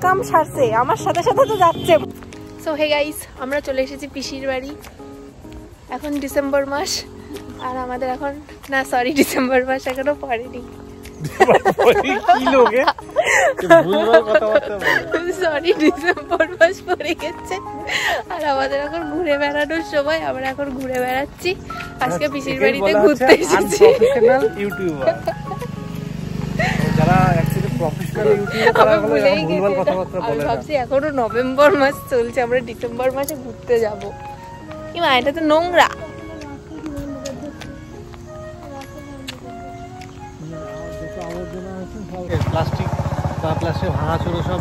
কাম সারছে আমার সাথে সাথে তো যাচ্ছে। সো হে গাইস, আমরা চলে এসেছি পিসির বাড়ি। এখন ডিসেম্বর মাস আর আমাদের এখন না সরি ডিসেম্বর মাস এখনো পড়েনি। সরি ডিসেম্বর মাস পড়ে গেছে আর আমাদের এখন ঘুরে বেড়ানোর সময়। আমরা এখন ঘুরে বেড়াচ্ছি, আজকে পিসির বাড়িতে ঘুরতে এসেছি। আমি ভাবছি এখনো নভেম্বর মাস চলছে, আমরা ডিসেম্বর মাসে ঘুরতে যাবো। কিমা এটা তো নোংরা। প্লাস্টিক বা প্লাস্টিক ভাঙাচোরা সব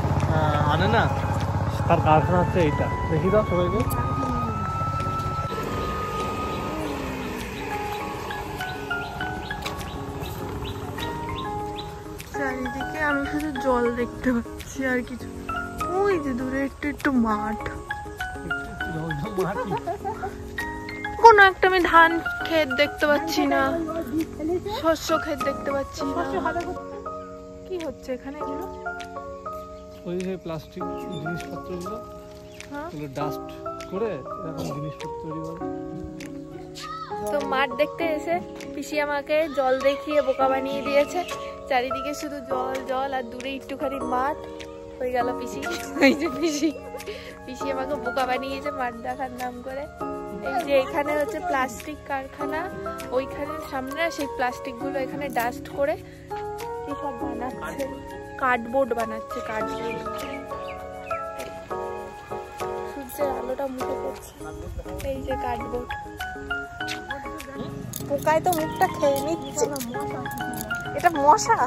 আনে না, তার কারখানা হচ্ছে এইটা। দেখি দাও সবাইকে। চারিদিকে আমি শুধু জল দেখতে পাচ্ছি আর কিছু। ওই যে দূরে একটু একটু মাঠ, কোন একটা আমি ধান ক্ষেত দেখতে পাচ্ছি না, শস্য ক্ষেত দেখতে পাচ্ছি না। কি হচ্ছে এখানে এগুলো? ওই যে প্লাস্টিক জিনিসপত্রগুলো ডাস্ট করে এরকম জিনিসপত্র তৈরি করে। তো মাঠ দেখতে এসে পিসি আমাকে জল দেখিয়ে বোকা বানিয়ে দিয়েছে। চারিদিকে শুধু জল জল আর দূরে একটুখানি মাঠ। হয়ে গেল পিসি, ওই যে পিসি আমাকে বোকা বানিয়েছে মাঠ দেখার নাম করে। এই যে এখানে হচ্ছে প্লাস্টিক কারখানা, ওইখানে সামনে সেই প্লাস্টিক গুলো এখানে ডাস্ট করে কি সব বানাচ্ছে, কার্ডবোর্ড বানাচ্ছে। কার্ডবোর্ড সূর্যের আলোটা মুখে পড়ছে, এই যে কার্ডবোর্ড। পোকায় তো মুখটা খেয়ে নিচ্ছে। এটা মশা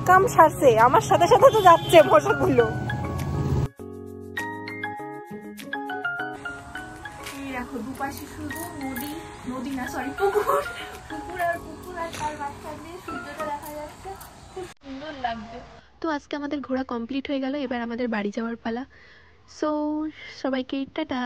কাম সারছে আমার সাথে সাথে তো যাচ্ছে মশাগুলো। দেখো দুপাশে শুধু নদী, নদী না সরি পুকুর, পুকুর আর তার মাঝখান দিয়ে সূর্যটা দেখা যাচ্ছে, খুব সুন্দর লাগবে। তো আজকে আমাদের ঘোরা কমপ্লিট হয়ে গেল, এবার আমাদের বাড়ি যাওয়ার পালা। সো সবাইকে টাটা।